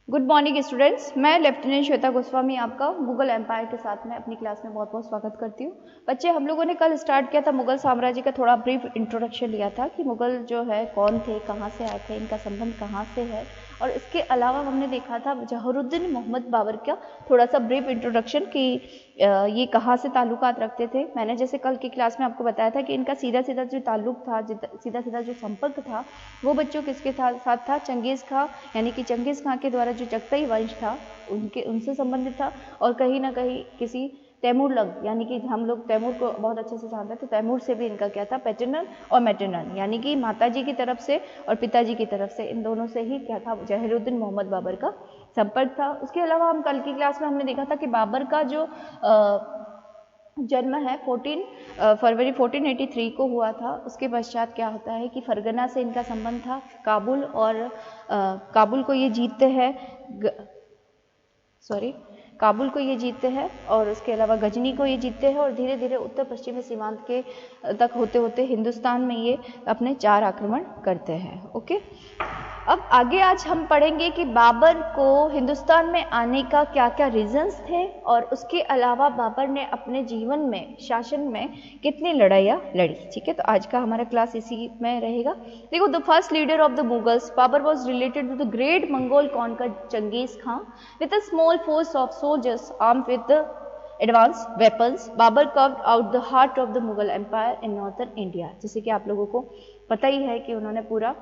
Good morning students, मैं lieutenant Shweta Goswami आपका Mughal empire के साथ में अपनी क्लास में बहुत बहुत स्वागत करती हूँ। बच्चे, हम लोगों ने कल स्टार्ट किया था मुगल साम्राज्य का थोड़ा ब्रीफ इंट्रोडक्शन लिया था कि मुगल जो है कौन थे, कहाँ से आए थे, इनका संबंध कहाँ से है, और इसके अलावा हमने देखा था जहरुद्दीन मोहम्मद बाबर का थोड़ा सा ब्रीफ इंट्रोडक्शन कि ये कहाँ से ताल्लुकात रखते थे। मैंने जैसे कल की क्लास में आपको बताया था कि इनका सीधा सीधा जो ताल्लुक था, सीधा सीधा जो संपर्क था, वो बच्चों किसके साथ था? चंगेज़ खां, यानी कि चंगेज़ खां के द्वारा जो चगताई वंश था उनसे संबंधित था, और कहीं ना कहीं किसी तैमूरलंग, यानी कि हम लोग तैमूर को बहुत अच्छे से जानते हैं, तो तैमूर से भी इनका क्या था? पैटर्नल और मैटरनल, यानी कि माताजी की तरफ से और पिताजी की तरफ से, इन दोनों से ही क्या था? जहीरुद्दीन मोहम्मद बाबर का संपर्क था। उसके अलावा हम कल की क्लास में हमने देखा था कि बाबर का जो जन्म है 14 फरवरी 1483 को हुआ था। उसके पश्चात क्या होता है कि फरगना से इनका संबंध था, काबुल, और काबुल को ये जीतते हैं, काबुल को ये जीतते हैं, और उसके अलावा गजनी को ये जीतते हैं, और धीरे धीरे उत्तर पश्चिमी सीमांत के तक होते होते हिंदुस्तान में ये अपने 4 आक्रमण करते हैं। ओके, अब आगे आज हम पढ़ेंगे कि बाबर को हिंदुस्तान में आने का क्या क्या रीजंस थे, और उसके अलावा बाबर ने अपने जीवन में, शासन में कितनी लड़ाइयाँ लड़ी। ठीक है, तो आज का हमारा क्लास इसी में रहेगा। देखो, the first leader of the Mughals, Babur was related to the great Mongol conqueror Genghis Khan with a small force of soldiers armed with the advance weapons. Babur carved out the heart of the Mughal empire in northern India. जैसे कि आप लोगों को पता ही है कि उन्होंने पूरा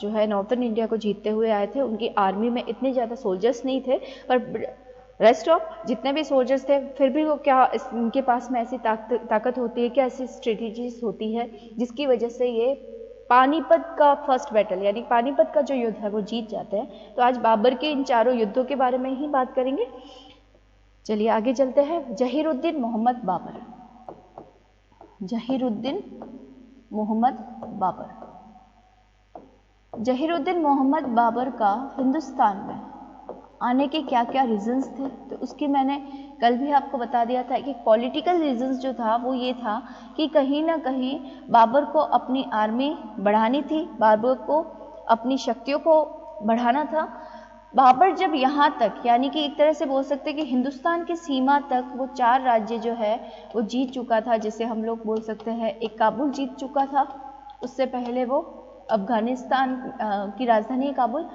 जो है नॉर्थन इंडिया को जीतते हुए आए थे। उनकी आर्मी में इतने ज़्यादा सोल्जर्स नहीं थे, पर रेस्ट ऑफ जितने भी सोल्जर्स थे, फिर भी वो क्या, इनके पास में ऐसी ताकत होती है, क्या ऐसी स्ट्रेटेजीज होती है जिसकी वजह से ये पानीपत का फर्स्ट बैटल, यानी पानीपत का जो युद्ध है, वो जीत जाते हैं। तो आज बाबर के इन चारों युद्धों के बारे में ही बात करेंगे। चलिए आगे चलते हैं। जहीरुद्दीन मोहम्मद बाबर, जहीरुद्दीन मोहम्मद बाबर। जहीरुद्दीन मोहम्मद बाबर का हिंदुस्तान में आने के क्या क्या रीजंस थे, तो उसकी मैंने कल भी आपको बता दिया था कि पॉलिटिकल रीजंस जो था वो ये था कि कहीं ना कहीं बाबर को अपनी आर्मी बढ़ानी थी, बाबर को अपनी शक्तियों को बढ़ाना था। बाबर जब यहाँ तक, यानी कि एक तरह से बोल सकते हैं कि हिंदुस्तान की सीमा तक वो 4 राज्य जो है वो जीत चुका था, जिसे हम लोग बोल सकते हैं, एक काबुल जीत चुका था, उससे पहले वो अफगानिस्तान की राजधानी है काबुल,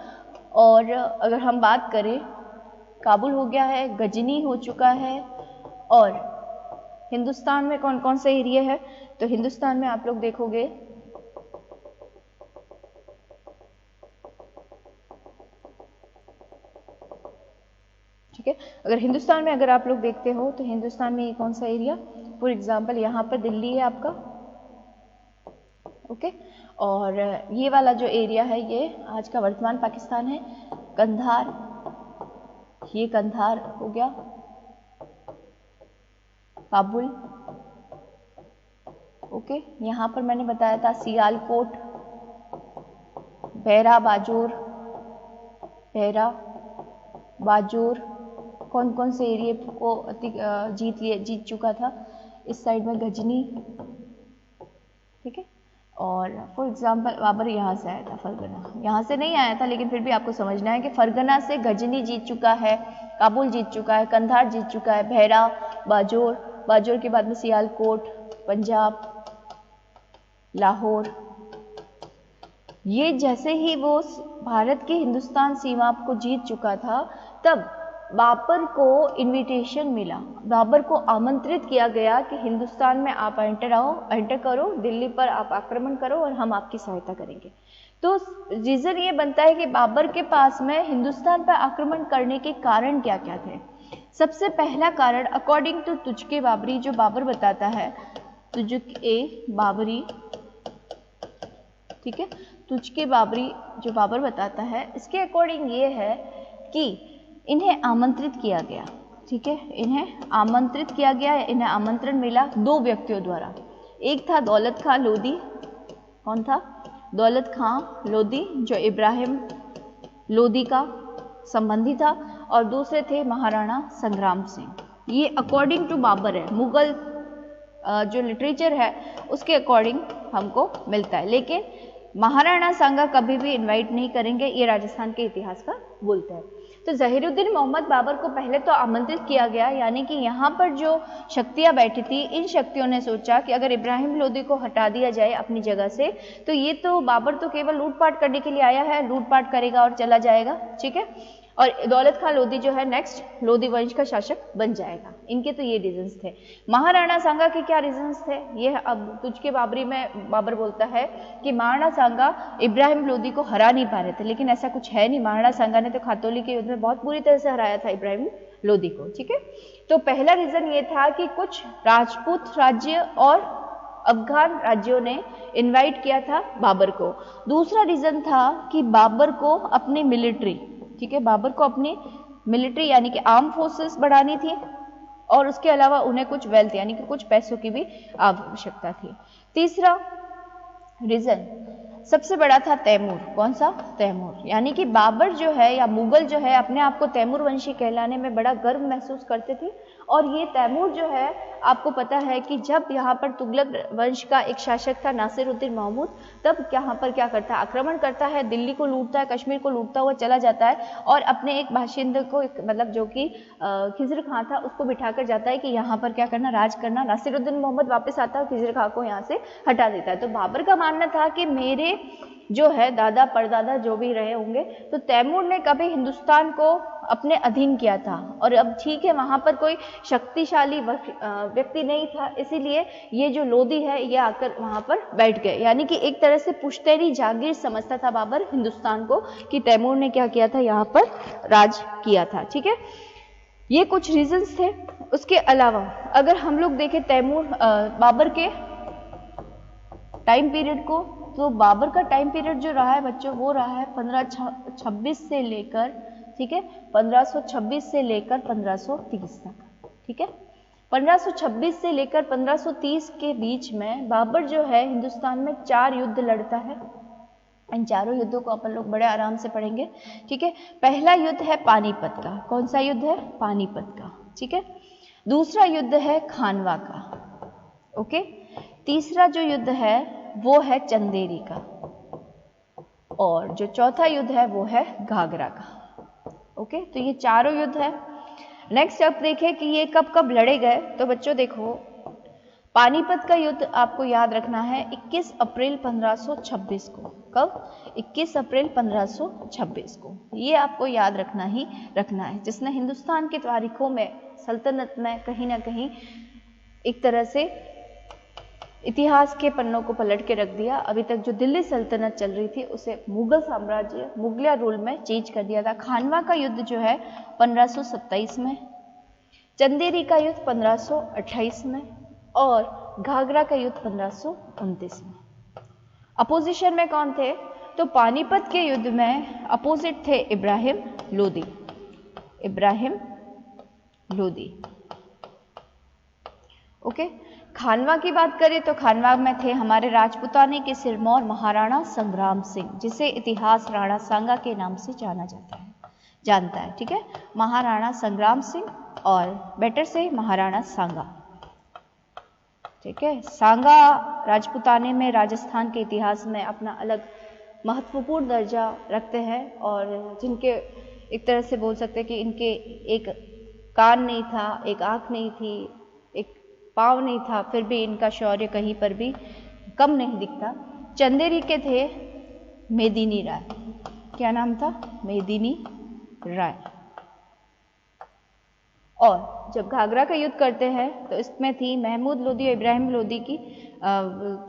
और अगर हम बात करें, काबुल हो गया है, गजनी हो चुका है, और हिंदुस्तान में कौन कौन से एरिया है, तो हिंदुस्तान में आप लोग देखोगे ठीक है, अगर हिंदुस्तान में अगर आप लोग देखते हो तो हिंदुस्तान में ये कौन सा एरिया, फॉर एग्जांपल यहाँ पर दिल्ली है आपका, ओके, और ये वाला जो एरिया है ये आज का वर्तमान पाकिस्तान है, कंधार, ये कंधार हो गया, काबुल, ओके, यहाँ पर मैंने बताया था सियालकोट, बहरा बाजोर, बहरा बाजोर, कौन कौन से एरिया को जीत चुका था। इस साइड में गजनी, ठीक है, और फॉर एग्जांपल बाबर यहाँ से आया था, फरगना यहाँ से नहीं आया था, लेकिन फिर भी आपको समझना है कि फरगना से गजनी जीत चुका है, काबुल जीत चुका है, कंधार जीत चुका है, बहरा बाजोर, बाजोर के बाद में सियालकोट, पंजाब, लाहौर। ये जैसे ही वो भारत की हिंदुस्तान सीमा को जीत चुका था, तब बाबर को इनविटेशन मिला, बाबर को आमंत्रित किया गया कि हिंदुस्तान में आप एंटर करो, दिल्ली पर आप आक्रमण करो और हम आपकी सहायता करेंगे। तो रीजन ये बनता है कि बाबर के पास में हिंदुस्तान पर आक्रमण करने के कारण क्या क्या थे। सबसे पहला कारण, अकॉर्डिंग टू तुजके बाबरी, जो बाबर बताता है, तुजके बाबरी, ठीक है, तुजके बाबरी जो बाबर बताता है, इसके अकॉर्डिंग ये है कि इन्हें आमंत्रित किया गया, ठीक है, इन्हें आमंत्रित किया गया, इन्हें आमंत्रण मिला 2 व्यक्तियों द्वारा। एक था दौलत खां लोधी, कौन था? दौलत खां लोधी, जो इब्राहिम लोधी का संबंधी था, और दूसरे थे महाराणा संग्राम सिंह। ये अकॉर्डिंग टू बाबर है, मुगल जो लिटरेचर है उसके अकॉर्डिंग हमको मिलता है, लेकिन महाराणा सांगा कभी भी इनवाइट नहीं करेंगे, ये राजस्थान के इतिहास का बोलते हैं। तो ज़हीरुद्दीन मोहम्मद बाबर को पहले तो आमंत्रित किया गया, यानी कि यहाँ पर जो शक्तियाँ बैठी थी, इन शक्तियों ने सोचा कि अगर इब्राहिम लोदी को हटा दिया जाए अपनी जगह से, तो ये तो बाबर तो केवल लूटपाट करने के लिए आया है, लूटपाट करेगा और चला जाएगा, ठीक है, और दौलत खान लोदी जो है नेक्स्ट लोदी वंश का शासक बन जाएगा। इनके तो ये रीजंस थे। महाराणा सांगा के क्या रीजंस थे, ये अब तुझ के बाबरी में बाबर बोलता है कि महाराणा सांगा इब्राहिम लोदी को हरा नहीं पा रहे थे, लेकिन ऐसा कुछ है नहीं। महाराणा सांगा ने तो खातौली के युद्ध में बहुत बुरी तरह से हराया था इब्राहिम लोदी को, ठीक है। तो पहला रीजन ये था कि कुछ राजपूत राज्य और अफगान राज्यों ने इनवाइट किया था बाबर को। दूसरा रीजन था कि बाबर को अपनी मिलिट्री, ठीक है, बाबर को अपनी मिलिट्री यानी कि आर्म फोर्सेस बढ़ानी थी, और उसके अलावा उन्हें कुछ वेल्थ यानी कि कुछ पैसों की भी आवश्यकता थी। तीसरा रीजन सबसे बड़ा था तैमूर। कौन सा? तैमूर। यानी कि बाबर जो है या मुगल जो है अपने आप को तैमूर वंशी कहलाने में बड़ा गर्व महसूस करते थे। और ये तैमूर जो है, आपको पता है कि जब यहाँ पर तुगलक वंश का एक शासक था नासिरुद्दीन महमूद, तब यहाँ पर क्या करता है, आक्रमण करता है, दिल्ली को लूटता है, कश्मीर को लूटता हुआ चला जाता है, और अपने एक बाशिंदे को मतलब जो कि खिजर खां था उसको बिठाकर जाता है कि यहाँ पर क्या करना, राज करना। नासिरुद्दीन मोहम्मद वापस आता है और खिजर खां को यहाँ से हटा देता है। तो बाबर का मानना था कि मेरे जो है दादा परदादा जो भी रहे होंगे, तो तैमूर ने कभी हिंदुस्तान को अपने अधीन किया था, और अब ठीक है वहाँ पर कोई शक्तिशाली व्यक्ति नहीं था, इसीलिए ये जो लोदी है ये आकर वहाँ पर बैठ गए। यानी कि एक तरह से पुश्तैनी जागीर समझता था बाबर हिंदुस्तान को कि तैमूर ने क्या किया था, यहाँ पर राज किया था, ठीक है। ये कुछ रीजंस थे। उसके अलावा अगर हम लोग देखें तैमूर बाबर के टाइम पीरियड को, तो बाबर का टाइम पीरियड जो रहा है बच्चों, वो रहा है 1526 से लेकर, ठीक है, 1526 से लेकर 1530 तक, ठीक है। 1526 से लेकर 1530 के बीच में बाबर जो है हिंदुस्तान में 4 युद्ध लड़ता है। इन चारों युद्धों को अपन लोग बड़े आराम से पढ़ेंगे, ठीक है। पहला युद्ध है पानीपत का। कौन सा युद्ध है? पानीपत का, ठीक है। दूसरा युद्ध है खानवा का, ओके। तीसरा जो युद्ध है वो है चंदेरी का, और जो चौथा युद्ध है वो है घाघरा का, ओके। तो ये चारों युद्ध है। नेक्स्ट अब देखें कि ये कब कब लड़े गए। तो बच्चों देखो, पानीपत का युद्ध आपको याद रखना है 21 अप्रैल 1526 को। कब? 21 अप्रैल 1526 को। ये आपको याद रखना ही रखना है, जिसने हिंदुस्तान की तारीखों में, सल्तनत में कहीं ना कहीं एक तरह से इतिहास के पन्नों को पलट के रख दिया। अभी तक जो दिल्ली सल्तनत चल रही थी उसे मुगल साम्राज्य, मुगलिया रूल में चेंज कर दिया था। खानवा का युद्ध जो है 1527 में, चंदेरी का युद्ध 1528 में, और घाघरा का युद्ध 1529 में। अपोजिशन में कौन थे? तो पानीपत के युद्ध में अपोजिट थे इब्राहिम लोदी। इब्राहिम लोदी, ओके। खानवा की बात करें तो खानवा में थे हमारे राजपूताने के सिरमौर महाराणा संग्राम सिंह, जिसे इतिहास राणा सांगा के नाम से जानता है, ठीक है। महाराणा संग्राम सिंह और बेटर से महाराणा सांगा, ठीक है। सांगा राजपूताने में राजस्थान के इतिहास में अपना अलग महत्वपूर्ण दर्जा रखते हैं, और जिनके एक तरह से बोल सकते हैं कि इनके एक कान नहीं था, एक आँख नहीं थी, एक पाँव नहीं था, फिर भी इनका शौर्य कहीं पर भी कम नहीं दिखता। चंदेरी के थे मेदिनी राय। क्या नाम था? मेदिनी राय। और जब घाघरा का युद्ध करते हैं तो इसमें थी महमूद लोदी और इब्राहिम लोदी की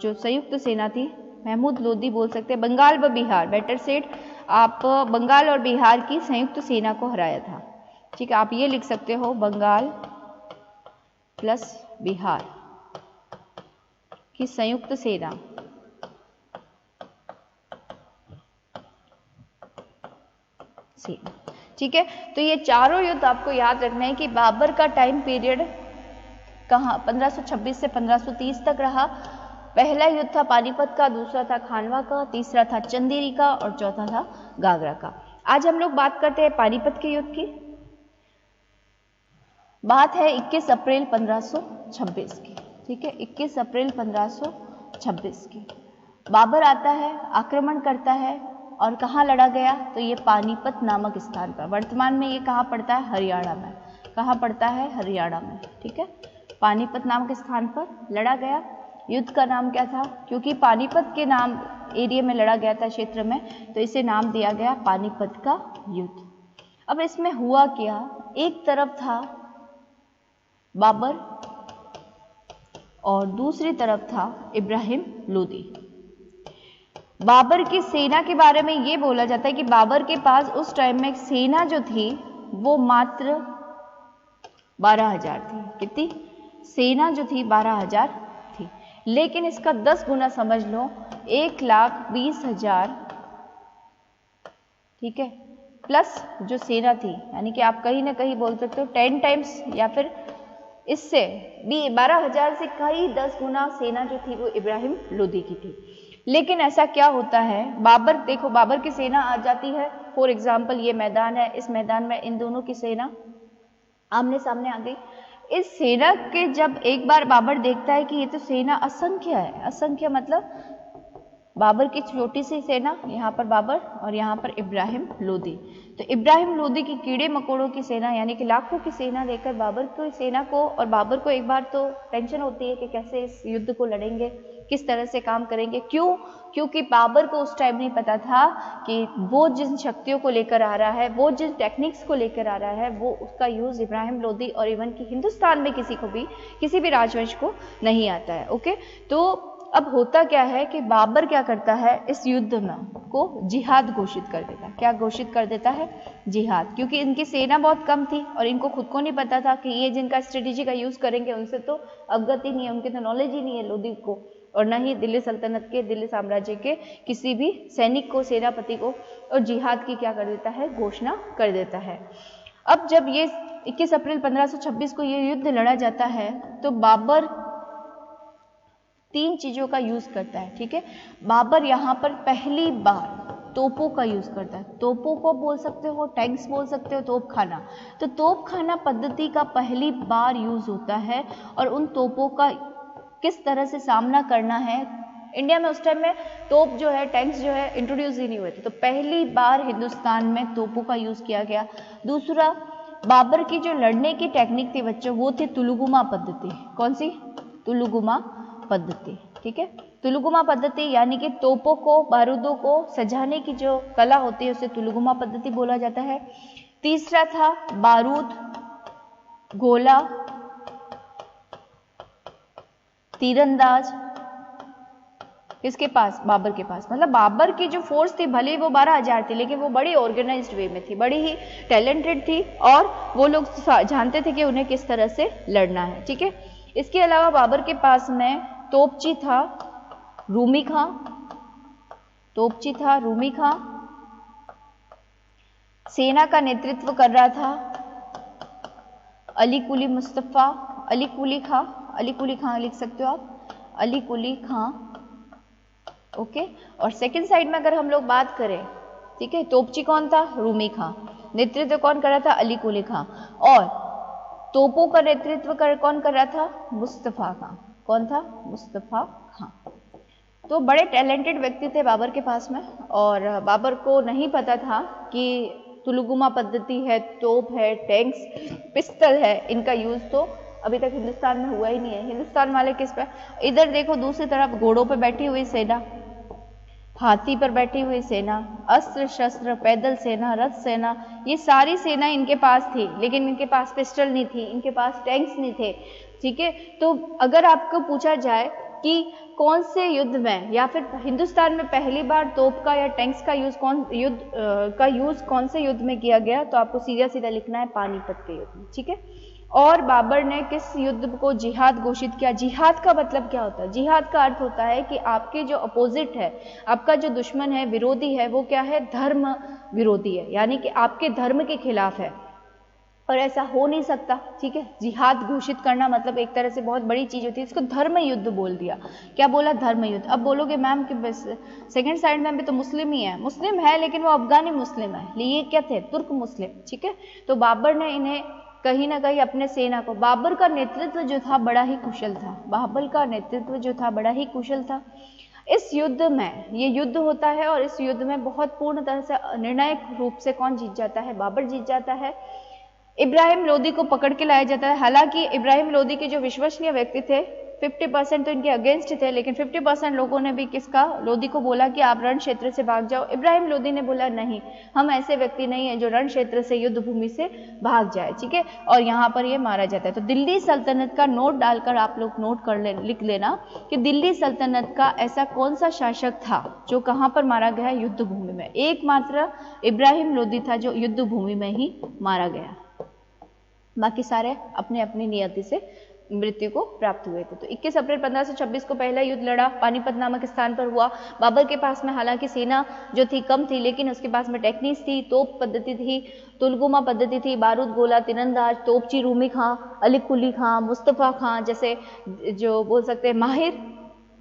जो संयुक्त सेना थी। महमूद लोदी बोल सकते हैं बंगाल व बिहार, बेटर सेड आप बंगाल और बिहार की संयुक्त सेना को हराया था, ठीक है। आप ये लिख सकते हो बंगाल प्लस बिहार की संयुक्त सेना, ठीक है। तो ये चारों युद्ध आपको याद रखना है कि बाबर का टाइम पीरियड कहाँ 1526 से 1530 तक रहा। पहला युद्ध था पानीपत का, दूसरा था खानवा का, तीसरा था चंदेरी का, और चौथा था घाघरा का। आज हम लोग बात करते हैं पानीपत के युद्ध की। बात है 21 अप्रैल 1526 की, ठीक है। 21 अप्रैल 1526 की बाबर आता है, आक्रमण करता है और कहाँ लड़ा गया? तो ये पानीपत नामक स्थान पर। वर्तमान में ये कहाँ पड़ता है? हरियाणा में। कहाँ पड़ता है? हरियाणा में, ठीक है। पानीपत नामक स्थान पर लड़ा गया। युद्ध का नाम क्या था? क्योंकि पानीपत के नाम एरिया में लड़ा गया था, क्षेत्र में, तो इसे नाम दिया गया पानीपत का युद्ध। अब इसमें हुआ क्या? एक तरफ था बाबर और दूसरी तरफ था इब्राहिम लोदी। बाबर की सेना के बारे में ये बोला जाता है कि बाबर के पास उस टाइम में सेना जो थी वो मात्र 12,000 थी। कितनी? सेना जो थी 12,000 थी, लेकिन इसका 10 गुना समझ लो, 1,20,000, ठीक है, प्लस जो सेना थी, यानी कि आप कहीं ना कहीं बोल सकते हो 10 टाइम्स या फिर इससे भी 12,000 से कई 10 गुना सेना जो थी वो इब्राहिम लोदी की थी। लेकिन ऐसा क्या होता है? बाबर, देखो बाबर की सेना आ जाती है, फॉर एग्जाम्पल ये मैदान है, इस मैदान में इन दोनों की सेना आमने सामने आ गई। इस सेना के जब एक बार बाबर देखता है कि ये तो सेना असंख्य है, असंख्य मतलब बाबर की छोटी सी सेना, यहाँ पर बाबर और यहाँ पर इब्राहिम लोदी, तो इब्राहिम लोदी की कीड़े मकोड़ों की सेना यानी कि लाखों की सेना लेकर बाबर की सेना को, और बाबर को एक बार तो टेंशन होती है कि कैसे इस युद्ध को लड़ेंगे, किस तरह से काम करेंगे। क्यों? क्योंकि बाबर को उस टाइम नहीं पता था कि वो जिन शक्तियों को लेकर आ रहा है, वो जिन टेक्निक्स को लेकर आ रहा है, वो उसका यूज इब्राहिम लोदी और इवन कि हिंदुस्तान में किसी भी राजवंश को नहीं आता है। ओके, तो अब होता क्या है कि बाबर क्या करता है, इस युद्ध में को जिहाद घोषित कर देता है। क्या घोषित कर देता है? जिहाद। क्योंकि इनकी सेना बहुत कम थी और इनको खुद को नहीं पता था कि ये जिनका स्ट्रेटेजी का यूज करेंगे उनसे तो अवगत ही नहीं है, उनके तो नॉलेज ही नहीं है लोदी को, और न ही दिल्ली सल्तनत के, दिल्ली साम्राज्य के किसी भी सैनिक को, सेनापति को, और जिहाद की क्या कर देता है? घोषणा कर देता है। अब जब ये 21 अप्रैल 1526 को ये युद्ध लड़ा जाता है तो बाबर 3 चीजों का यूज करता है, ठीक है। बाबर यहाँ पर पहली बार तोपों का यूज करता है। तोपों को बोल सकते हो, टैंक्स बोल सकते हो, तोपखाना। तो तोपखाना पद्धति का पहली बार यूज होता है, और उन तोपों का किस तरह से सामना करना है। इंडिया में उस टाइम में तोप जो है, टैंक्स जो है, इंट्रोड्यूस ही नहीं हुए थे, तो पहली बार हिंदुस्तान में तोपों का यूज किया गया। दूसरा, बाबर की जो लड़ने की टेक्निक थी बच्चों, वो थी तुलुगुमा पद्धति। कौन सी? तुलुगुमा पद्धति, ठीक है। तुलुगुमा पद्धति यानी कि तोपों को, बारूदों को सजाने की जो कला होती है उसे तुलुगुमा पद्धति बोला जाता है। तीसरा था बारूद, गोला, तीरंदाज। किसके पास? बाबर के पास। मतलब बाबर की जो फोर्स थी, भले वो 12,000 थी, लेकिन वो बड़ी ऑर्गेनाइज्ड वे में थी, बड़ी ही टैलेंटेड थी, और वो लोग जानते थे कि उन्हें किस तरह से लड़ना है, ठीक है। इसके अलावा बाबर के पास में तोपची था रूमी खां, तोपची था रूमी खां। सेना का नेतृत्व कर रहा था अली कुली मुस्तफा, अली कुली खां, अली कुली खां लिख सकते हो आप, अली कुली खां, ओके। और सेकंड साइड में अगर हम लोग बात करें, ठीक है, तोपची कौन था? रूमी खां। नेतृत्व कौन कर रहा था? अली कुली खां। और तोपों का नेतृत्व कौन कर रहा था? मुस्तफा खां। कौन था? मुस्तफा खां। तो बड़े टैलेंटेड व्यक्ति थे बाबर के पास में, और बाबर को नहीं पता था कि तुलुगुमा पद्धति है, तोप है, टैंक्स, पिस्टल है, इनका यूज तो अभी तक हिंदुस्तान में हुआ ही नहीं है। हिंदुस्तान वाले किस पे? इधर देखो दूसरी तरफ घोड़ों पे बैठी हुई सेना, हाथी पर बैठी हुई सेना, अस्त्र शस्त्र, पैदल सेना, रथ सेना, ये सारी सेना इनके पास थी, लेकिन इनके पास पिस्टल नहीं थी, इनके पास टैंक्स नहीं थे, ठीक है। तो अगर आपको पूछा जाए कि कौन से युद्ध में या फिर हिंदुस्तान में पहली बार तोप का या टैंक्स का यूज कौन से युद्ध में किया गया, तो आपको सीधा सीधा लिखना है पानीपत के युद्ध में, ठीक है। और बाबर ने किस युद्ध को जिहाद घोषित किया? जिहाद का मतलब क्या होता है? जिहाद का अर्थ होता है कि आपके जो अपोजिट है, आपका जो दुश्मन है, विरोधी है, वो क्या है? धर्म विरोधी है, यानी कि आपके धर्म के खिलाफ है, और ऐसा हो नहीं सकता, ठीक है। जिहाद घोषित करना मतलब एक तरह से बहुत बड़ी चीज होती है, इसको धर्म युद्ध बोल दिया। क्या बोला? धर्म युद्ध। अब बोलोगे मैम कि बस सेकंड साइड में भी तो मुस्लिम ही है, मुस्लिम है लेकिन वो अफगानी मुस्लिम है, ये क्या थे? तुर्क मुस्लिम, ठीक है। तो बाबर ने इन्हें कहीं ना कहीं अपने सेना को, बाबर का नेतृत्व जो था बड़ा ही कुशल था, बाबर का नेतृत्व जो था बड़ा ही कुशल था। इस युद्ध में, ये युद्ध होता है और इस युद्ध में बहुत पूर्ण तरह से निर्णायक रूप से कौन जीत जाता है? बाबर जीत जाता है। इब्राहिम लोदी को पकड़ के लाया जाता है। हालांकि इब्राहिम लोदी के जो विश्वसनीय व्यक्ति थे 50% तो इनके अगेंस्ट थे, लेकिन 50% लोगों ने भी किसका, लोदी को बोला कि आप रण क्षेत्र से भाग जाओ। इब्राहिम लोदी ने बोला नहीं, हम ऐसे व्यक्ति नहीं है जो रण क्षेत्र से युद्ध भूमि से भाग जाए, ठीक है। और यहाँ पर ये मारा जाता है। तो दिल्ली सल्तनत का नोट डालकर आप लोग नोट कर लिख लेना कि दिल्ली सल्तनत का ऐसा कौन सा शासक था जो कहाँ पर मारा गया? युद्ध भूमि में। एकमात्र इब्राहिम लोदी था जो युद्ध भूमि में ही मारा गया, बाकी सारे अपने अपनी नियति से मृत्यु को प्राप्त हुए थे। तो 21 अप्रैल 1526 को पहला युद्ध लड़ा, पानीपत नामक स्थान पर हुआ। बाबर के पास में हालांकि सेना जो थी कम थी, लेकिन उसके पास में टेक्निक्स थी, तोप पद्धति थी, तुलगुमा पद्धति थी, बारूद गोला, तीरंदाज, तोपची रूमी खां, अली कुली खां, मुस्तफ़ा खां जैसे जो बोल सकते हैं माहिर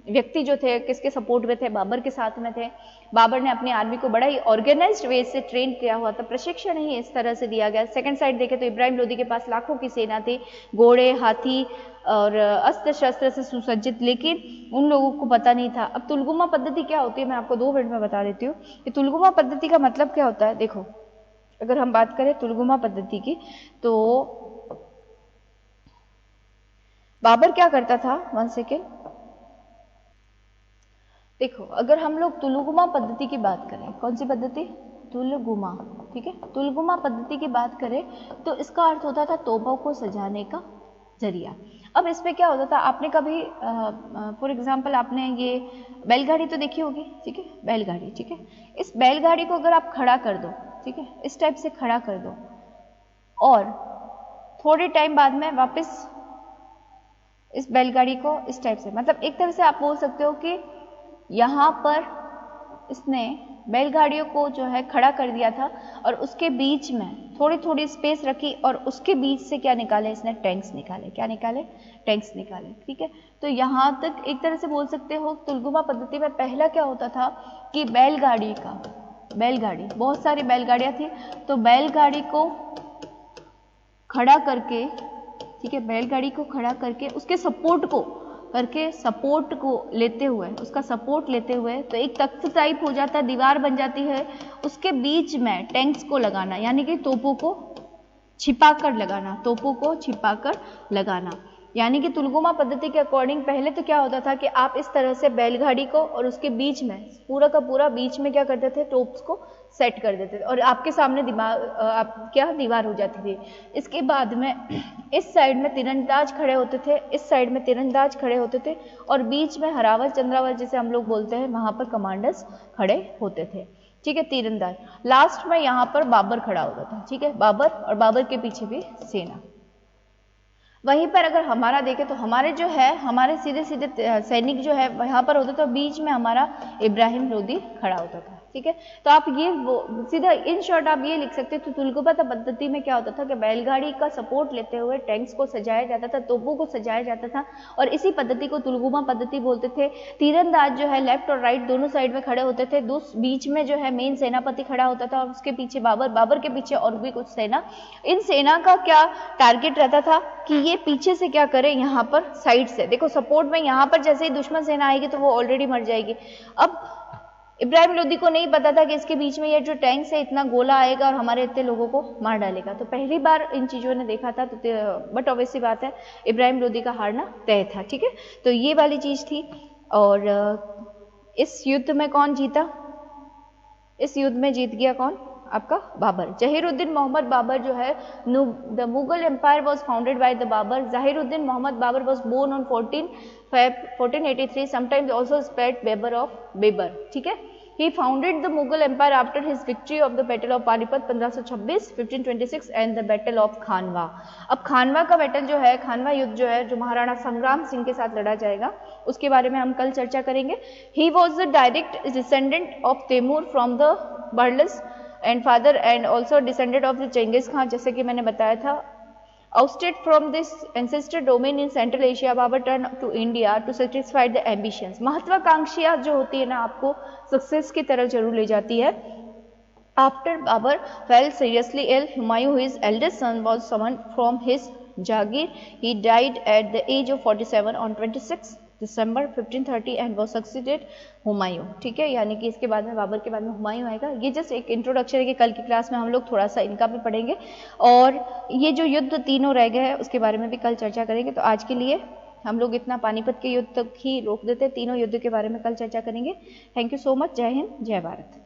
व्यक्ति जो थे किसके सपोर्ट में थे? बाबर के साथ में थे। बाबर ने अपनी आर्मी को बड़ा ही ऑर्गेनाइज्ड वे से ट्रेन किया हुआ था, प्रशिक्षण ही इस तरह से दिया गया। सेकंड साइड देखें तो इब्राहिम लोदी के पास लाखों की सेना थी, घोड़े, हाथी और अस्त्र शस्त्र से सुसज्जित, लेकिन उन लोगों को पता नहीं था। अब तुलगुमा पद्धति क्या होती है मैं आपको 2 मिनट में बता देती हूँ। ये तुलगुमा पद्धति का मतलब क्या होता है? देखो, अगर हम बात करें तुलगुमा पद्धति की तो बाबर क्या करता था, 1 सेकेंड, देखो अगर हम लोग तुलगुमा पद्धति की बात करें, कौन सी पद्धति? तुलगुमा, ठीक है। तुलगुमा पद्धति की बात करें तो इसका अर्थ होता था तोपों को सजाने का जरिया। अब इसमें क्या होता था, आपने कभी फॉर एग्जांपल आपने ये बैलगाड़ी तो देखी होगी, ठीक है, बैलगाड़ी, ठीक है। इस बैलगाड़ी को अगर आप खड़ा कर दो, ठीक है, इस टाइप से खड़ा कर दो और थोड़े टाइम बाद में वापस इस बैलगाड़ी को इस टाइप से, मतलब एक तरह से आप बोल सकते हो कि यहाँ पर इसने बैलगाड़ियों को जो है खड़ा कर दिया था और उसके बीच में थोड़ी थोड़ी स्पेस रखी और उसके बीच से क्या निकाले इसने? टैंक्स निकाले। क्या निकाले? टैंक्स निकाले, ठीक है। तो यहाँ तक एक तरह से बोल सकते हो तुलगुमा पद्धति में पहला क्या होता था कि बैलगाड़ी, बहुत सारी बैलगाड़ियाँ थी, तो बैलगाड़ी को खड़ा करके, ठीक है, बैलगाड़ी को खड़ा करके उसके सपोर्ट को लेते हुए, उसका सपोर्ट लेते हुए तो एक तख्त टाइप हो जाता है, दीवार बन जाती है, उसके बीच में टैंक्स को लगाना, यानी कि तोपों को छिपाकर लगाना, यानी कि तुलगुमा पद्धति के अकॉर्डिंग पहले तो क्या होता था कि आप इस तरह से बैलगाड़ी को और उसके बीच में पूरा का पूरा बीच में क्या करते थे? टोप्स को सेट कर देते थे और आपके सामने दीवार हो जाती थी। इसके बाद में इस साइड में तीरंदाज खड़े होते थे, इस साइड में तीरंदाज खड़े होते थे और बीच में हरावल चंद्रावल जिसे हम लोग बोलते हैं वहां पर कमांडर्स खड़े होते थे, ठीक है, तीरंदाज। लास्ट में यहाँ पर बाबर खड़ा होता था, ठीक है, बाबर, और बाबर के पीछे भी सेना। वहीं पर अगर हमारा देखें तो हमारे जो है, हमारे सीधे सीधे सैनिक जो है यहाँ पर होते थे, बीच में हमारा इब्राहिम लोदी खड़ा होता था, ठीक है। तो आप ये सीधा इन शॉर्ट आप ये लिख सकते हो। तो तुलगुमा पद्धति में क्या होता था कि बैलगाड़ी का सपोर्ट लेते हुए टैंक्स को सजाया जाता था, तोपों को सजाया जाता था और इसी पद्धति को तुलगुमा पद्धति बोलते थे। तीरंदाज जो है लेफ्ट और राइट दोनों साइड में खड़े होते थे, बीच में जो है मेन सेनापति खड़ा होता था और उसके पीछे बाबर के पीछे और भी कुछ सेना। इन सेना का क्या टारगेट रहता था कि ये पीछे से क्या करे, यहाँ पर साइड से देखो सपोर्ट में, यहाँ पर जैसे ही दुश्मन सेना आएगी तो वो ऑलरेडी मर जाएगी। अब इब्राहिम लोदी को नहीं पता था कि इसके बीच में ये जो टैंक से इतना गोला आएगा और हमारे इतने लोगों को मार डालेगा। तो पहली बार इन चीज़ों ने देखा था, तो बट ऑब्वियसली बात है इब्राहिम लोदी का हारना तय था, ठीक है। तो ये वाली चीज़ थी। और इस युद्ध में कौन जीता? इस युद्ध में जीत गया कौन? आपका बाबर। जहीरुद्दीन मोहम्मद बाबर जो है, the Mughal empire was founded by the Babur. Zahiruddin Muhammad Babur was born on 14 Feb 1483, sometimes also spelled Babar of Babar, ठीक है। He founded the Mughal Empire after his victory of the Battle of Panipat 1526, 1526 and the Battle of Khanwa। अब खानवा का battle जो है, खानवा युद्ध जो है, जो महाराणा संग्राम सिंह के साथ लड़ा जाएगा, उसके बारे में हम कल चर्चा करेंगे। He was the direct descendant of Temur from the Barlas and father and also descendant of the Genghis Khan, जैसे कि मैंने बताया था। Ousted from this ancestor domain in Central Asia, Babur turned to India to satisfy the ambitions। महत्वाकांक्षियां जो होती है ना, आपको सक्सेस की तरफ जरूर ले जाती है। After Babur fell seriously ill, Humayun, his eldest son, was summoned from his Jagir. He died at the age of 47 on 26 December 1530 and वो सक्सीडेड हुमायूं। ठीक है, यानी कि इसके बाद में बाबर के बाद में हुमायूं आएगा। ये जस्ट एक इंट्रोडक्शन है कि कल की क्लास में हम लोग थोड़ा सा इनका भी पढ़ेंगे और ये जो युद्ध तीनों रह गए हैं उसके बारे में भी कल चर्चा करेंगे। तो आज के लिए हम लोग इतना पानीपत के युद्ध तक ही रोक देते हैं, तीनों युद्ध के बारे में कल चर्चा करेंगे। Thank you so much. जय हिंद, जय भारत।